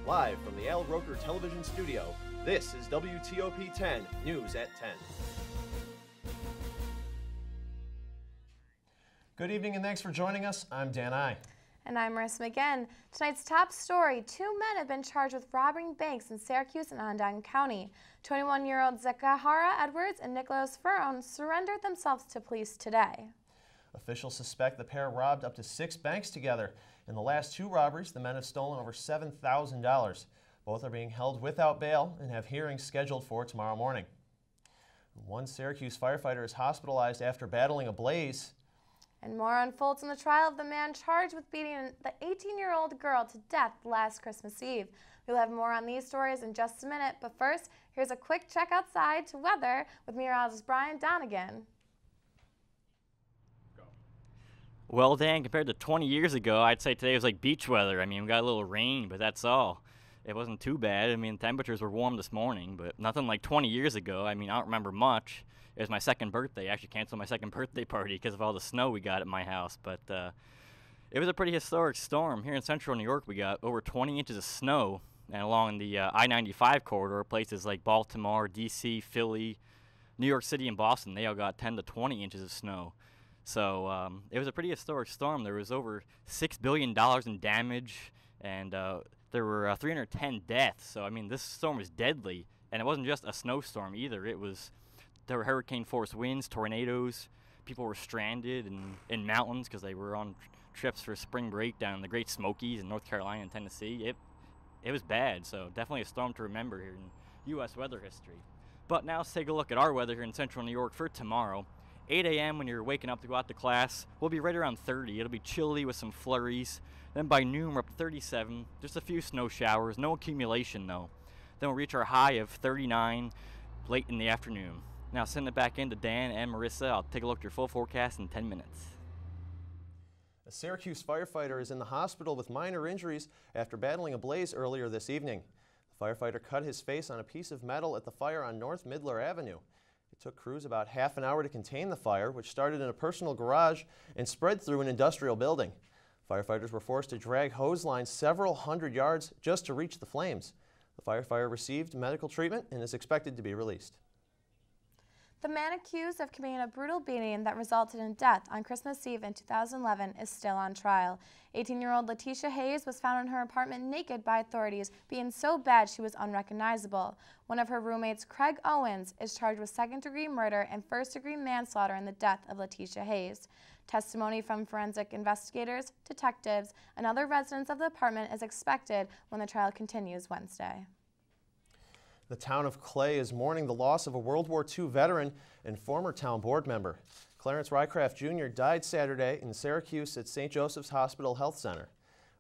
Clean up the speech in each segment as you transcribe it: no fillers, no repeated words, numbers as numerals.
Live from the Al Roker Television Studio, this is WTOP 10 News at 10. Good evening and thanks for joining us. I'm Dan I. And I'm Marissa McGinn. Tonight's top story, 2 men have been charged with robbing banks in Syracuse and Onondaga County. 21-year-old Zachara Edwards and Nicholas Ferron surrendered themselves to police today. Officials suspect the pair robbed up to 6 banks together. In the last 2 robberies, the men have stolen over $7,000. Both are being held without bail and have hearings scheduled for tomorrow morning. One Syracuse firefighter is hospitalized after battling a blaze. And more unfolds in the trial of the man charged with beating the 18-year-old girl to death last Christmas Eve. We'll have more on these stories in just a minute, but first, here's a quick check outside to weather with Meteorologist Brian Donegan. Well, Dan, compared to 20 years ago, I'd say today was like beach weather. I mean, we got a little rain, but that's all. It wasn't too bad. I mean, temperatures were warm this morning, but nothing like 20 years ago. I mean, I don't remember much. It was my second birthday. I actually canceled my second birthday party because of all the snow we got at my house. But it was a pretty historic storm. Here in central New York, we got over 20 inches of snow. And along the I-95 corridor, places like Baltimore, D.C., Philly, New York City, and Boston, they all got 10 to 20 inches of snow. So it was a pretty historic storm. There was over $6 billion in damage, and there were 310 deaths. So, I mean, this storm was deadly. And it wasn't just a snowstorm either. There were hurricane-force winds, tornadoes. People were stranded in mountains because they were on trips for spring break down in the Great Smokies in North Carolina and Tennessee. It was bad, so definitely a storm to remember here in U.S. weather history. But now let's take a look at our weather here in central New York for tomorrow. 8 a.m. when you're waking up to go out to class, we'll be right around 30. It'll be chilly with some flurries. Then by noon, we're up to 37. Just a few snow showers, no accumulation though. Then we'll reach our high of 39 late in the afternoon. Now send it back in to Dan and Marissa. I'll take a look at your full forecast in 10 minutes. A Syracuse firefighter is in the hospital with minor injuries after battling a blaze earlier this evening. The firefighter cut his face on a piece of metal at the fire on North Midler Avenue. It took crews about half an hour to contain the fire, which started in a personal garage and spread through an industrial building. Firefighters were forced to drag hose lines several hundred yards just to reach the flames. The firefighter received medical treatment and is expected to be released. The man accused of committing a brutal beating that resulted in death on Christmas Eve in 2011 is still on trial. 18-year-old Letitia Hayes was found in her apartment naked by authorities, being so bad she was unrecognizable. One of her roommates, Craig Owens, is charged with second-degree murder and first-degree manslaughter in the death of Letitia Hayes. Testimony from forensic investigators, detectives, and other residents of the apartment is expected when the trial continues Wednesday. The town of Clay is mourning the loss of a World War II veteran and former town board member. Clarence Rycraft Jr. died Saturday in Syracuse at St. Joseph's Hospital Health Center.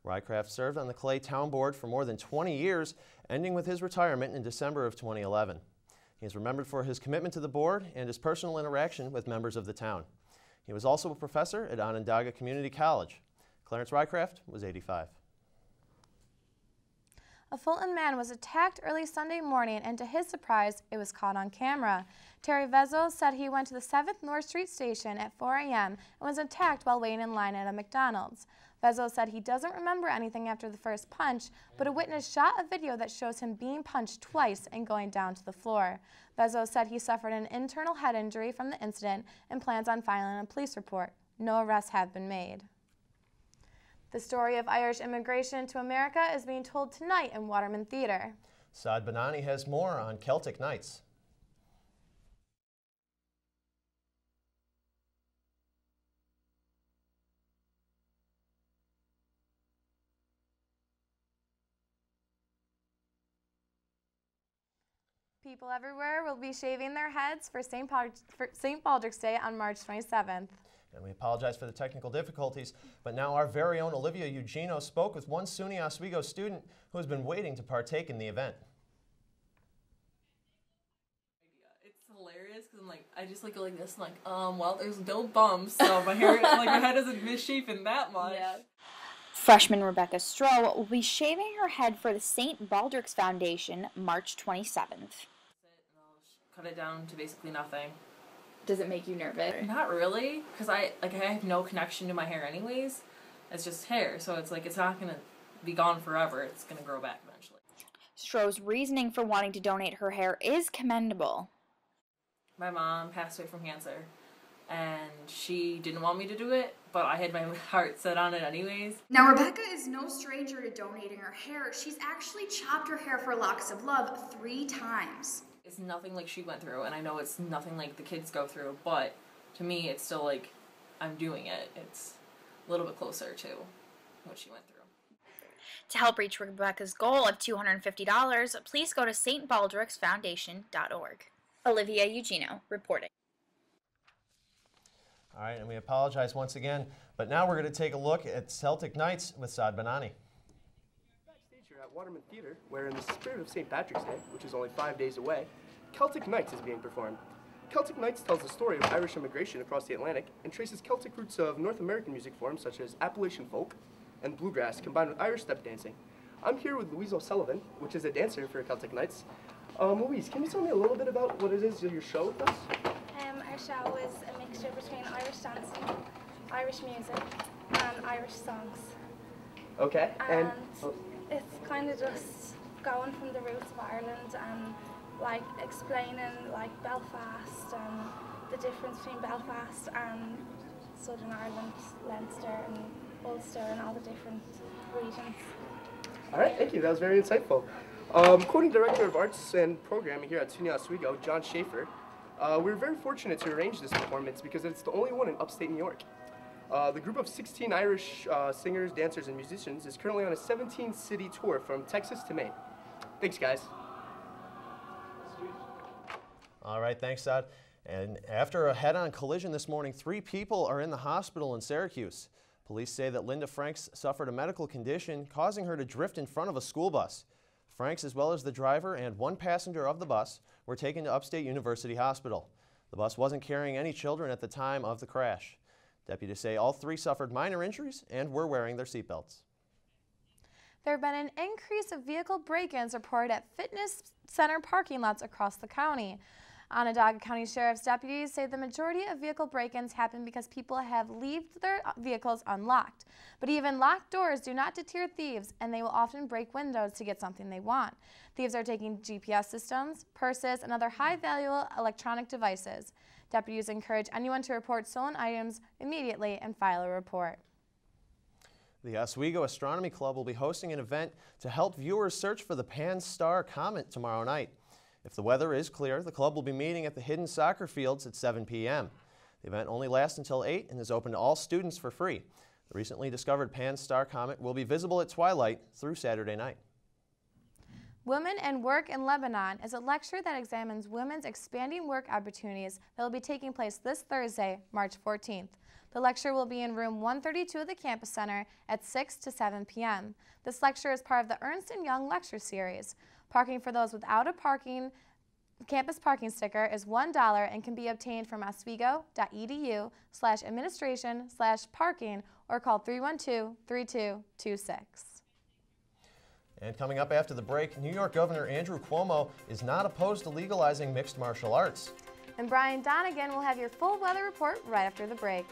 Rycraft served on the Clay Town Board for more than 20 years, ending with his retirement in December of 2011. He is remembered for his commitment to the board and his personal interaction with members of the town. He was also a professor at Onondaga Community College. Clarence Rycraft was 85. A Fulton man was attacked early Sunday morning, and to his surprise, it was caught on camera. Terry Vezzo said he went to the 7th North Street station at 4 a.m. and was attacked while waiting in line at a McDonald's. Vezzo said he doesn't remember anything after the first punch, but a witness shot a video that shows him being punched twice and going down to the floor. Vezzo said he suffered an internal head injury from the incident and plans on filing a police report. No arrests have been made. The story of Irish immigration to America is being told tonight in Waterman Theater. Saad Banani has more on Celtic Nights. People everywhere will be shaving their heads for St. Patrick's Day on March 27th. And we apologize for the technical difficulties, but now our very own Olivia Eugenio spoke with one SUNY Oswego student who has been waiting to partake in the event. It's hilarious because I'm like, I just go like this, and well, there's no bumps, so my hair, my head isn't misshapen that much. Yeah. Freshman Rebecca Stroh will be shaving her head for the St. Baldrick's Foundation March 27th. Cut it down to basically nothing. Does it make you nervous? Not really, because I have no connection to my hair anyways. It's just hair, so it's not going to be gone forever. It's going to grow back eventually. Stroh's reasoning for wanting to donate her hair is commendable. My mom passed away from cancer, and she didn't want me to do it, but I had my heart set on it anyways. Now, Rebecca is no stranger to donating her hair. She's actually chopped her hair for Locks of Love 3 times. It's nothing like she went through, and I know it's nothing like the kids go through, but to me, it's still like I'm doing it. It's a little bit closer to what she went through. To help reach Rebecca's goal of $250, please go to stbaldricksfoundation.org. Olivia Eugenio reporting. All right, and we apologize once again, but now we're going to take a look at Celtic Knights with Saad Banani. Backstage here at Waterman Theatre, where in the spirit of St. Patrick's Day, which is only 5 days away, Celtic Knights is being performed. Celtic Knights tells the story of Irish immigration across the Atlantic and traces Celtic roots of North American music forms such as Appalachian folk and bluegrass combined with Irish step dancing. I'm here with Louise O'Sullivan, which is a dancer for Celtic Knights. Louise, can you tell me a little bit about what it is your show with us? Our show is a mixture between Irish dancing, Irish music, and Irish songs. Okay, And it's kind of just going from the roots of Ireland and like explaining like Belfast and the difference between Belfast and Southern Ireland, Leinster and Ulster and all the different regions. All right, thank you. That was very insightful. Quoting Director of Arts and Programming here at SUNY Oswego, John Schaefer, we're very fortunate to arrange this performance because it's the only one in upstate New York. The group of 16 Irish singers, dancers, and musicians is currently on a 17-city tour from Texas to Maine. Thanks, guys. All right, thanks, Saad. And after a head-on collision this morning, 3 people are in the hospital in Syracuse. Police say that Linda Franks suffered a medical condition causing her to drift in front of a school bus. Franks, as well as the driver and 1 passenger of the bus, were taken to Upstate University Hospital. The bus wasn't carrying any children at the time of the crash. Deputies say all 3 suffered minor injuries and were wearing their seatbelts. There have been an increase of vehicle break-ins reported at fitness center parking lots across the county. Onondaga County Sheriff's deputies say the majority of vehicle break-ins happen because people have left their vehicles unlocked. But even locked doors do not deter thieves, and they will often break windows to get something they want. Thieves are taking GPS systems, purses, and other high-value electronic devices. Deputies encourage anyone to report stolen items immediately and file a report. The Oswego Astronomy Club will be hosting an event to help viewers search for the Pan-STARR comet tomorrow night. If the weather is clear, the club will be meeting at the Hidden Soccer Fields at 7 p.m. The event only lasts until 8 and is open to all students for free. The recently discovered Pan-STARR comet will be visible at twilight through Saturday night. Women and Work in Lebanon is a lecture that examines women's expanding work opportunities that will be taking place this Thursday, March 14th. The lecture will be in room 132 of the Campus Center at 6 to 7 p.m. This lecture is part of the Ernst & Young Lecture Series. Parking for those without a campus parking sticker is $1 and can be obtained from oswego.edu/administration/parking or call 312-3226. And coming up after the break, New York Governor Andrew Cuomo is not opposed to legalizing mixed martial arts. And Brian Donegan will have your full weather report right after the break.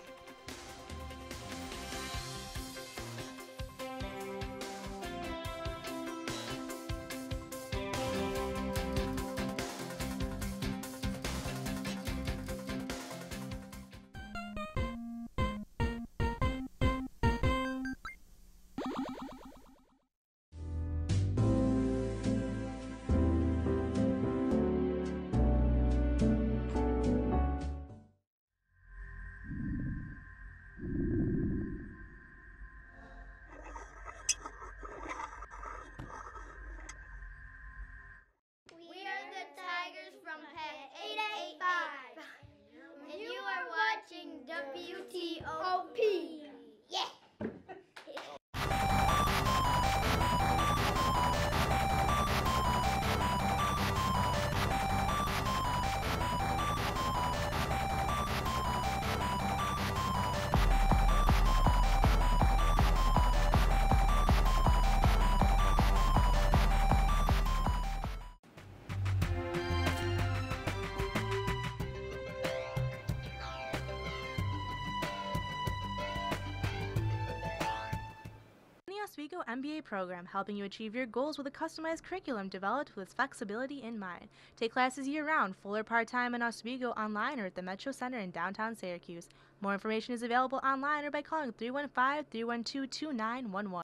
Oswego MBA program, helping you achieve your goals with a customized curriculum developed with flexibility in mind. Take classes year-round, full or part-time in Oswego, online or at the Metro Center in downtown Syracuse. More information is available online or by calling 315-312-2911.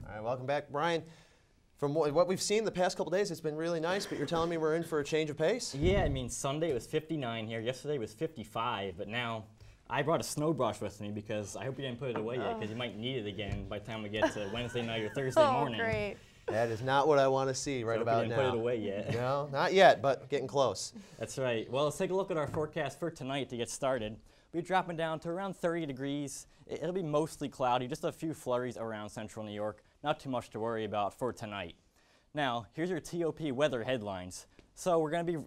All right, welcome back, Brian. From what we've seen the past couple days, it's been really nice, but you're telling me we're in for a change of pace? Yeah, I mean, Sunday was 59 here, yesterday was 55, but now I brought a snow brush with me because I hope you didn't put it away yet, because you might need it again by the time we get to Wednesday night or Thursday morning. Great. That is not what I want to see right about you now. didn't put it away yet. No, not yet, but getting close. That's right. Well, let's take a look at our forecast for tonight to get started. We're dropping down to around 30 degrees. It'll be mostly cloudy, just a few flurries around central New York. Not too much to worry about for tonight. Now, here's your TOP weather headlines. So we're going to be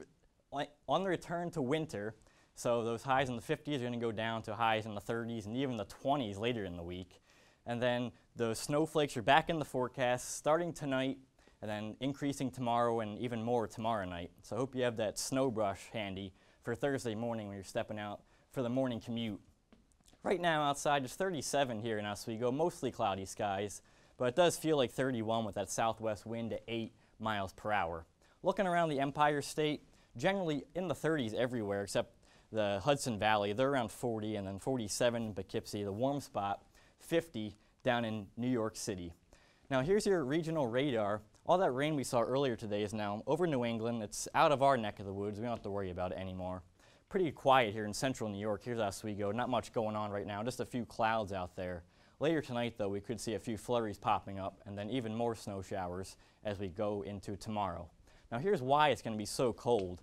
on the return to winter. So those highs in the 50s are going to go down to highs in the 30s and even the 20s later in the week. And then those snowflakes are back in the forecast starting tonight and then increasing tomorrow and even more tomorrow night. So I hope you have that snow brush handy for Thursday morning when you're stepping out for the morning commute. Right now outside it's 37 here in Oswego, mostly cloudy skies, but it does feel like 31 with that southwest wind at 8 miles per hour. Looking around the Empire State, generally in the 30s everywhere except the Hudson Valley. They're around 40, and then 47 in Poughkeepsie, the warm spot, 50 down in New York City. Now here's your regional radar. All that rain we saw earlier today is now over New England. It's out of our neck of the woods. We don't have to worry about it anymore. Pretty quiet here in central New York. Here's Oswego. Not much going on right now, just a few clouds out there. Later tonight, though, we could see a few flurries popping up and then even more snow showers as we go into tomorrow. Now here's why it's going to be so cold.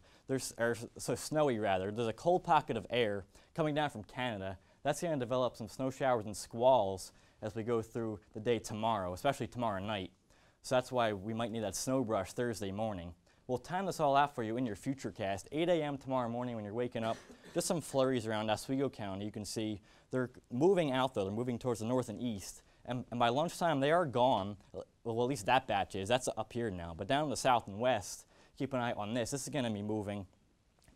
So snowy rather. There's a cold pocket of air coming down from Canada. That's going to develop some snow showers and squalls as we go through the day tomorrow, especially tomorrow night. So that's why we might need that snow brush Thursday morning. We'll time this all out for you in your Futurecast. 8 a.m. tomorrow morning when you're waking up, just some flurries around Oswego County. You can see they're moving out though. They're moving towards the north and east. And by lunchtime, they are gone. Well, at least that batch is. That's up here now. But down in the south and west, keep an eye on this. This is going to be moving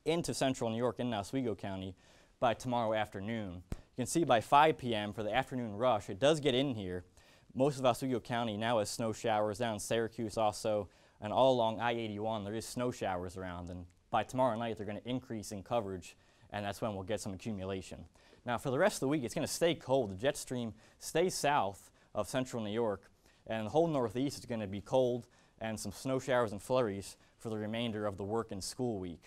into central New York in Oswego County by tomorrow afternoon. You can see by 5 p.m. for the afternoon rush, it does get in here. Most of Oswego County now has snow showers down in Syracuse also, and all along I-81 there is snow showers around. And by tomorrow night, they're going to increase in coverage, and that's when we'll get some accumulation. Now for the rest of the week, it's going to stay cold. The jet stream stays south of central New York, and the whole northeast is going to be cold and some snow showers and flurries for the remainder of the work and school week.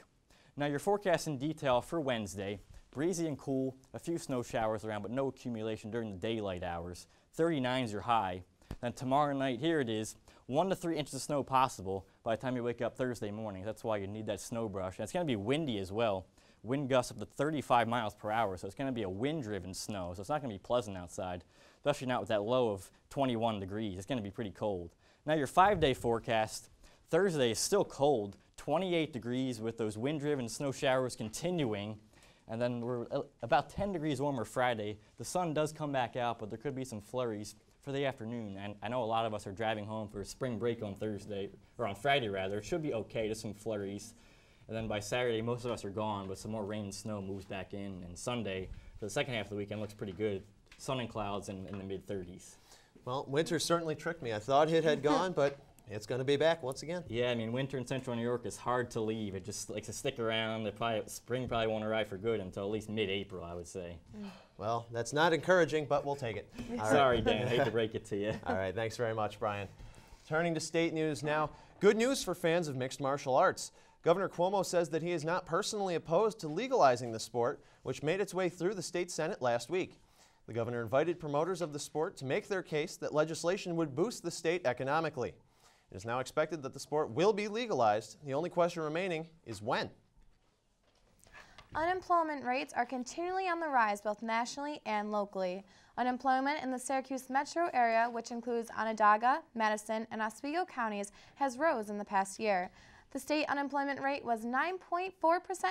Now your forecast in detail for Wednesday, breezy and cool, a few snow showers around, but no accumulation during the daylight hours. 39 is your high. Then tomorrow night, here it is, 1 to 3 inches of snow possible by the time you wake up Thursday morning. That's why you need that snow brush. And it's going to be windy as well. Wind gusts up to 35 miles per hour, so it's going to be a wind-driven snow, so it's not going to be pleasant outside, especially not with that low of 21 degrees. It's going to be pretty cold. Now your 5-day forecast, Thursday is still cold, 28 degrees with those wind-driven snow showers continuing, and then we're about 10 degrees warmer Friday. The sun does come back out, but there could be some flurries for the afternoon, and I know a lot of us are driving home for spring break on Thursday, or on Friday rather. It should be okay, just some flurries. And then by Saturday, most of us are gone, but some more rain and snow moves back in. And Sunday, for the second half of the weekend, looks pretty good. Sun and clouds in the mid-30s. Well, winter certainly tricked me. I thought it had gone, but it's going to be back once again. Yeah, I mean, winter in central New York is hard to leave. It just likes to stick around. Spring probably won't arrive for good until at least mid-April, I would say. Well, that's not encouraging, but we'll take it. Sorry, Dan. I hate to break it to you. All right, thanks very much, Brian. Turning to state news now. Good news for fans of mixed martial arts. Governor Cuomo says that he is not personally opposed to legalizing the sport, which made its way through the state Senate last week. The governor invited promoters of the sport to make their case that legislation would boost the state economically. It is now expected that the sport will be legalized. The only question remaining is when. Unemployment rates are continually on the rise both nationally and locally. Unemployment in the Syracuse metro area, which includes Onondaga, Madison, and Oswego counties, has rose in the past year. The state unemployment rate was 9.4%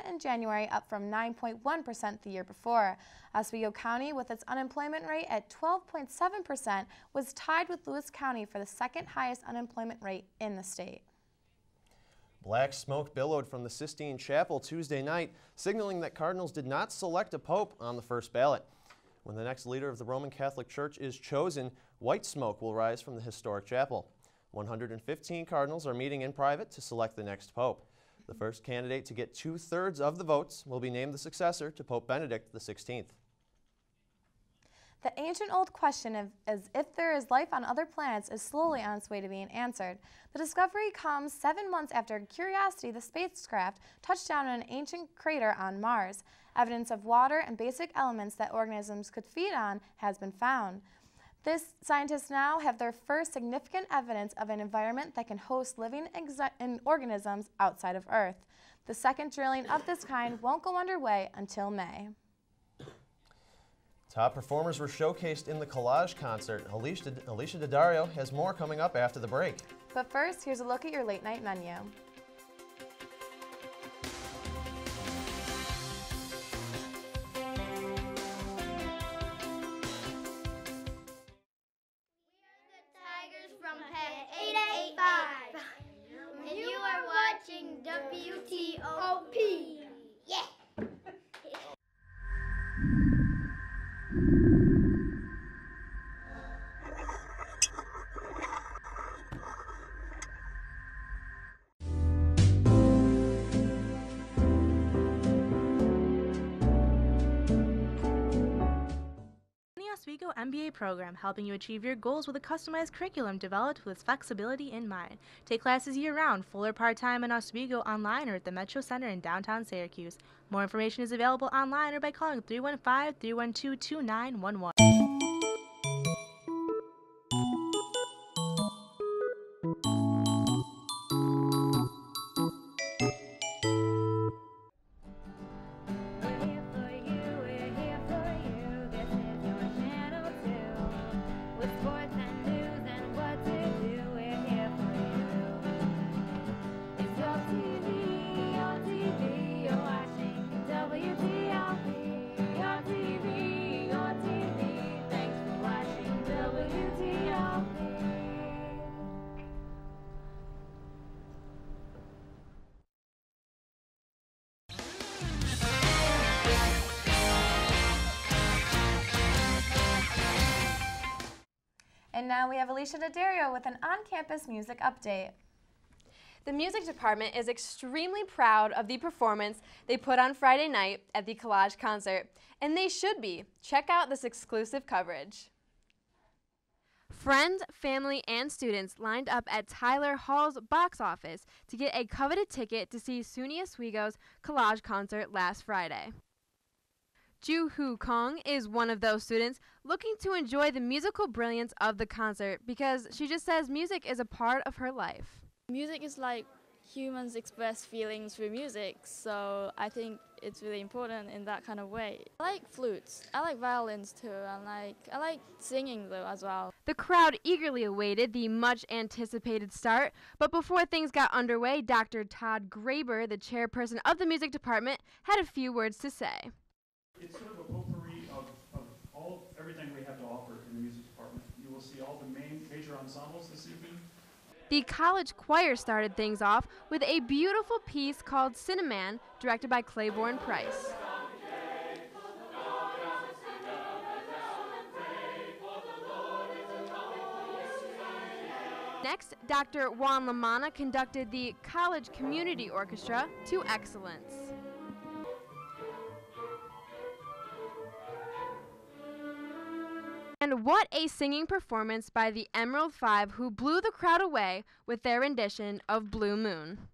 in January, up from 9.1% the year before. Oswego County, with its unemployment rate at 12.7%, was tied with Lewis County for the second highest unemployment rate in the state. Black smoke billowed from the Sistine Chapel Tuesday night, signaling that Cardinals did not select a pope on the first ballot. When the next leader of the Roman Catholic Church is chosen, white smoke will rise from the historic chapel. 115 cardinals are meeting in private to select the next pope. The first candidate to get 2/3 of the votes will be named the successor to Pope Benedict XVI. The ancient old question of if there is life on other planets is slowly on its way to being answered. The discovery comes 7 months after Curiosity, the spacecraft, touched down in an ancient crater on Mars. Evidence of water and basic elements that organisms could feed on has been found. Scientists now have their first significant evidence of an environment that can host living organisms outside of Earth. The second drilling of this kind won't go underway until May. Top performers were showcased in the Collage concert. Alicia Daddario has more coming up after the break. But first, here's a look at your late night menu. From Pet 885, and you are watching WTOP. Yeah. Oswego MBA program, helping you achieve your goals with a customized curriculum developed with flexibility in mind. Take classes year-round, full or part-time in Oswego, online or at the Metro Center in downtown Syracuse. More information is available online or by calling 315-312-2911. And now we have Alicia Daddario with an on-campus music update. The music department is extremely proud of the performance they put on Friday night at the Collage concert, and they should be. Check out this exclusive coverage. Friends, family, and students lined up at Tyler Hall's box office to get a coveted ticket to see SUNY Oswego's Collage concert last Friday. Ju Hu Kong is one of those students looking to enjoy the musical brilliance of the concert because she just says music is a part of her life. Music is like humans express feelings through music, so I think it's really important in that kind of way. I like flutes, I like violins too, and I like singing though as well. The crowd eagerly awaited the much anticipated start, but before things got underway, Dr. Todd Graber, the chairperson of the music department, had a few words to say. It's sort of a potpourri of everything we have to offer in the music department. You will see all the major ensembles this evening. The college choir started things off with a beautiful piece called Cinnamon, directed by Claiborne Price. Next, Dr. Juan Lamana conducted the College Community Orchestra to excellence. And what a singing performance by the Emerald Five, who blew the crowd away with their rendition of Blue Moon.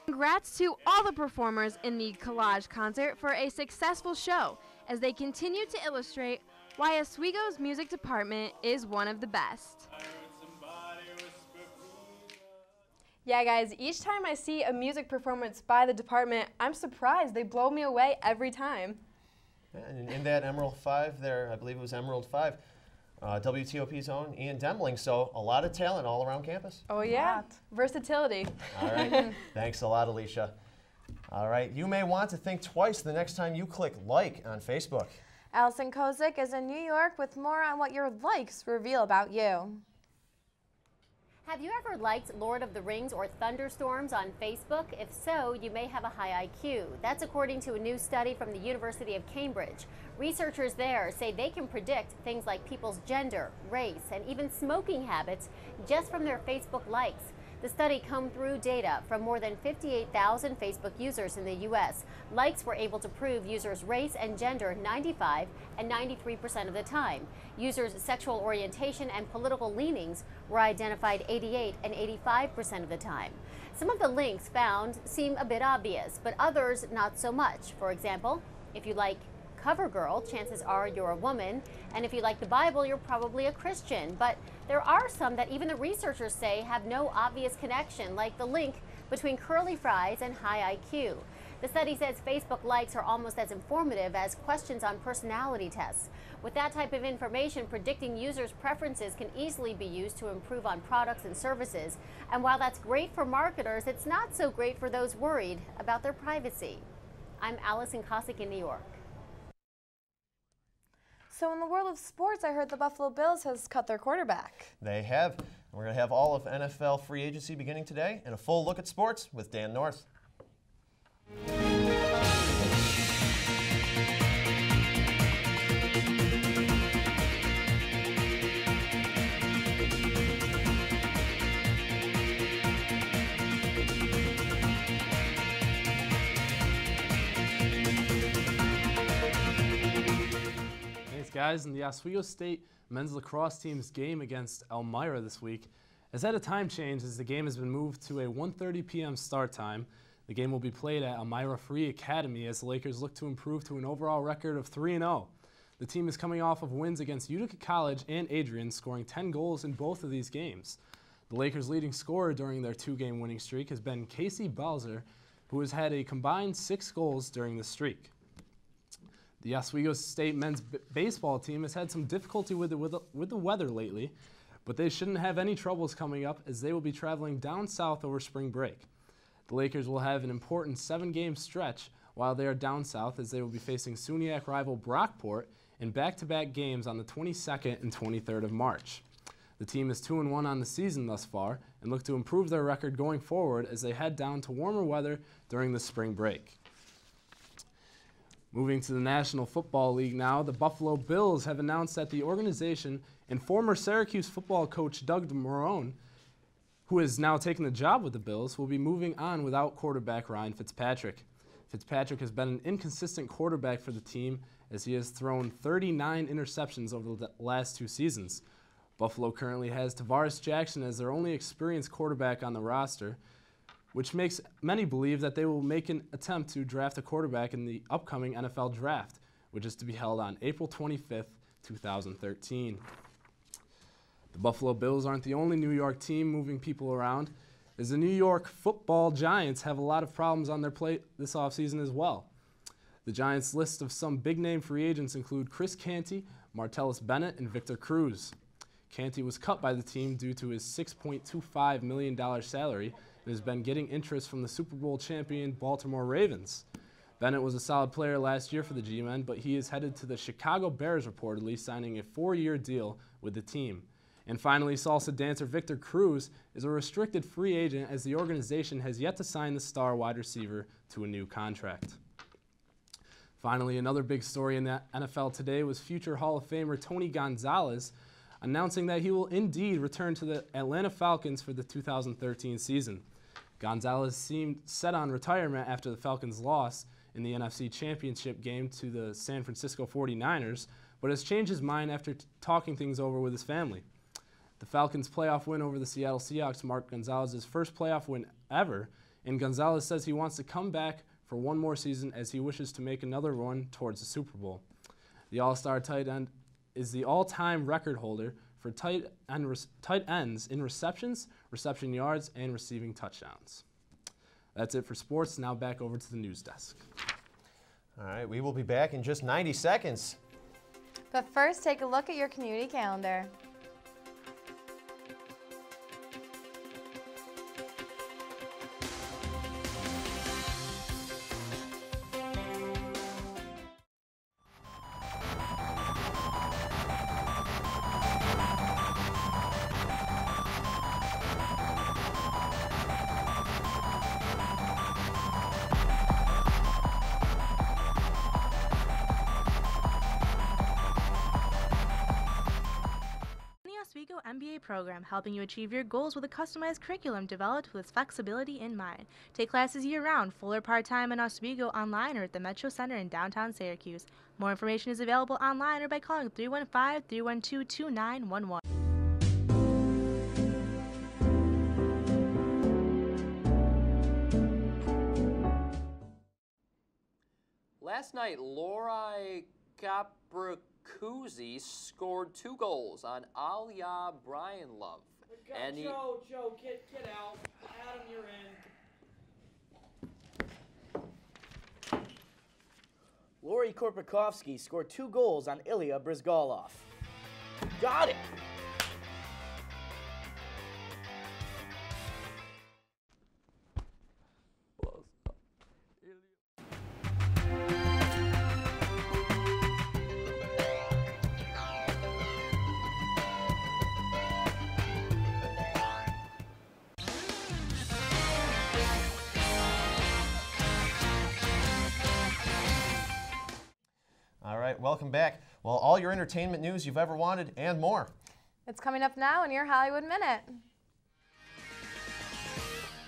Congrats to all the performers in the Collage concert for a successful show, as they continue to illustrate why Oswego's music department is one of the best. Yeah, guys, each time I see a music performance by the department, I'm surprised. They blow me away every time. And in that Emerald 5 there, I believe it was Emerald 5, WTOP's own Ian Demling. So a lot of talent all around campus. Oh yeah, versatility. All right, thanks a lot, Alicia. All right, you may want to think twice the next time you click like on Facebook. Allison Kozik is in New York with more on what your likes reveal about you. Have you ever liked Lord of the Rings or Thunderstorms on Facebook? If so, you may have a high IQ. That's according to a new study from the University of Cambridge. Researchers there say they can predict things like people's gender, race, and even smoking habits just from their Facebook likes. The study combed through data from more than 58,000 Facebook users in the U.S. Likes were able to prove users' race and gender 95% and 93% of the time. Users' sexual orientation and political leanings were identified 88% and 85% of the time. Some of the links found seem a bit obvious, but others not so much. For example, if you like CoverGirl, chances are you're a woman, and if you like the Bible, you're probably a Christian. But there are some that even the researchers say have no obvious connection, like the link between curly fries and high IQ. The study says Facebook likes are almost as informative as questions on personality tests. With that type of information, predicting users' preferences can easily be used to improve on products and services. And while that's great for marketers, it's not so great for those worried about their privacy. I'm Allison Kozik in New York. So in the world of sports, I heard the Buffalo Bills has cut their quarterback. They have. We're going to have all of NFL free agency beginning today and a full look at sports with Dan North. Guys, and the Oswego State men's lacrosse team's game against Elmira this week has had a time change as the game has been moved to a 1:30 p.m. start time. The game will be played at Elmira Free Academy as the Lakers look to improve to an overall record of 3-0. The team is coming off of wins against Utica College and Adrian, scoring 10 goals in both of these games. The Lakers' leading scorer during their two-game winning streak has been Casey Balzer, who has had a combined 6 goals during the streak. The Oswego State men's baseball team has had some difficulty with the weather lately, but they shouldn't have any troubles coming up as they will be traveling down south over spring break. The Lakers will have an important 7-game stretch while they are down south as they will be facing SUNYAC rival Brockport in back-to-back games on the 22nd and 23rd of March. The team is 2-1 on the season thus far and look to improve their record going forward as they head down to warmer weather during the spring break. Moving to the National Football League now, the Buffalo Bills have announced that the organization and former Syracuse football coach Doug Marrone, who has now taken the job with the Bills, will be moving on without quarterback Ryan Fitzpatrick. Fitzpatrick has been an inconsistent quarterback for the team as he has thrown 39 interceptions over the last 2 seasons. Buffalo currently has Tavares Jackson as their only experienced quarterback on the roster, which makes many believe that they will make an attempt to draft a quarterback in the upcoming NFL Draft, which is to be held on April 25th, 2013. The Buffalo Bills aren't the only New York team moving people around, as the New York Football Giants have a lot of problems on their plate this offseason as well. The Giants' list of some big-name free agents include Chris Canty, Martellus Bennett, and Victor Cruz. Canty was cut by the team due to his $6.25 million salary and has been getting interest from the Super Bowl champion Baltimore Ravens. Bennett was a solid player last year for the G-Men, but he is headed to the Chicago Bears reportedly, signing a 4-year deal with the team. And finally, salsa dancer Victor Cruz is a restricted free agent as the organization has yet to sign the star wide receiver to a new contract. Finally, another big story in the NFL today was future Hall of Famer Tony Gonzalez announcing that he will indeed return to the Atlanta Falcons for the 2013 season. Gonzalez seemed set on retirement after the Falcons' loss in the NFC Championship game to the San Francisco 49ers, but has changed his mind after talking things over with his family. The Falcons' playoff win over the Seattle Seahawks marked Gonzalez's first playoff win ever, and Gonzalez says he wants to come back for one more season as he wishes to make another run towards the Super Bowl. The All-Star tight end is the all-time record holder for tight ends in receptions, reception yards, and receiving touchdowns. That's it for sports. Now back over to the news desk. All right, we will be back in just 90 seconds. But first, take a look at your community calendar. Oswego MBA program helping you achieve your goals with a customized curriculum developed with flexibility in mind. Take classes year-round, full or part-time in Oswego online or at the Metro Center in downtown Syracuse. More information is available online or by calling 315-312-2911. Last night, Lori Capricuzzi scored 2 goals on Alya Brian Love. And Joe, get out. Adam, you're in. Lori Korpakovsky scored 2 goals on Ilya Brizgalov. Got it! All right, welcome back. Well, all your entertainment news you've ever wanted and more. It's coming up now in your Hollywood Minute.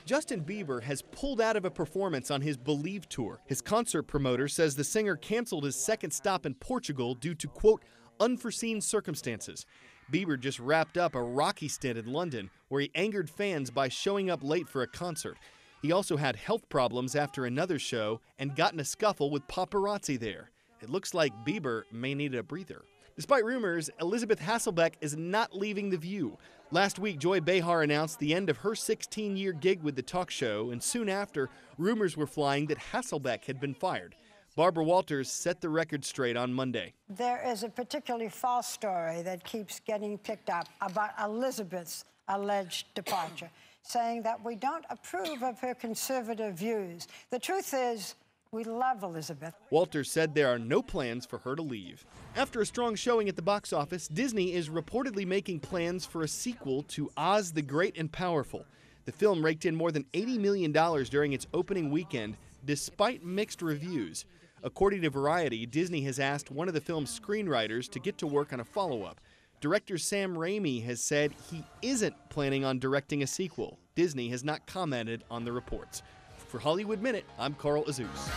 Justin Bieber has pulled out of a performance on his Believe tour. His concert promoter says the singer canceled his second stop in Portugal due to, quote, unforeseen circumstances. Bieber just wrapped up a rocky stint in London where he angered fans by showing up late for a concert. He also had health problems after another show and got in a scuffle with paparazzi there. It looks like Bieber may need a breather. Despite rumors, Elizabeth Hasselbeck is not leaving The View. Last week, Joy Behar announced the end of her 16-year gig with the talk show, and soon after, rumors were flying that Hasselbeck had been fired. Barbara Walters set the record straight on Monday. There is a particularly false story that keeps getting picked up about Elizabeth's alleged departure, saying that we don't approve of her conservative views. The truth is, we love Elizabeth. Walters said there are no plans for her to leave. After a strong showing at the box office, Disney is reportedly making plans for a sequel to Oz the Great and Powerful. The film raked in more than $80 million during its opening weekend, despite mixed reviews. According to Variety, Disney has asked one of the film's screenwriters to get to work on a follow-up. Director Sam Raimi has said he isn't planning on directing a sequel. Disney has not commented on the reports. For Hollywood Minute, I'm Carl Azus.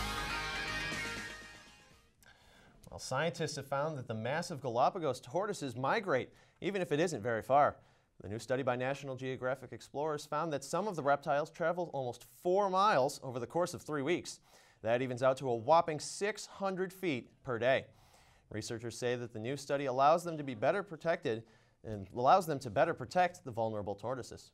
Well, scientists have found that the massive Galapagos tortoises migrate, even if it isn't very far. The new study by National Geographic explorers found that some of the reptiles traveled almost 4 miles over the course of 3 weeks. That evens out to a whopping 600 feet per day. Researchers say that the new study allows them to be better protected and allows them to better protect the vulnerable tortoises.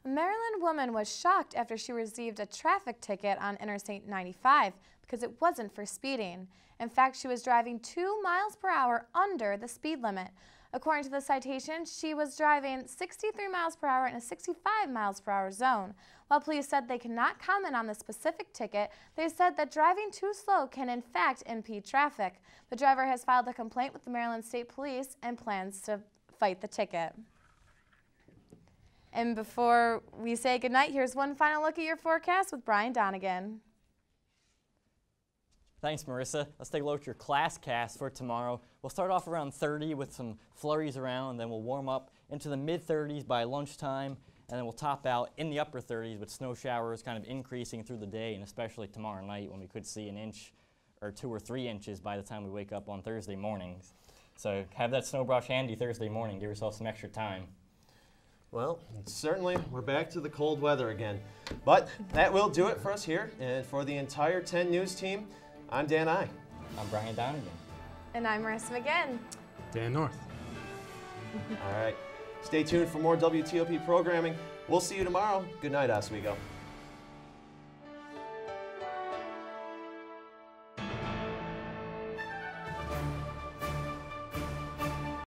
A Maryland woman was shocked after she received a traffic ticket on Interstate 95 because it wasn't for speeding. In fact, she was driving 2 miles per hour under the speed limit. According to the citation, she was driving 63 miles per hour in a 65 miles per hour zone. While police said they cannot comment on the specific ticket, they said that driving too slow can in fact impede traffic. The driver has filed a complaint with the Maryland State Police and plans to fight the ticket. And before we say goodnight, here's one final look at your forecast with Brian Donegan. Thanks, Marissa. Let's take a look at your class cast for tomorrow. We'll start off around 30 with some flurries around, and then we'll warm up into the mid-30s by lunchtime, and then we'll top out in the upper 30s with snow showers kind of increasing through the day, and especially tomorrow night when we could see an inch or 2 or 3 inches by the time we wake up on Thursday mornings. So have that snow brush handy Thursday morning. Give yourself some extra time. Well, certainly we're back to the cold weather again. But that will do it for us here. And for the entire 10 News team, I'm Dan I. I'm Brian Donegan. And I'm Marissa McGinn. Dan North. All right. Stay tuned for more WTOP programming. We'll see you tomorrow. Good night, Oswego.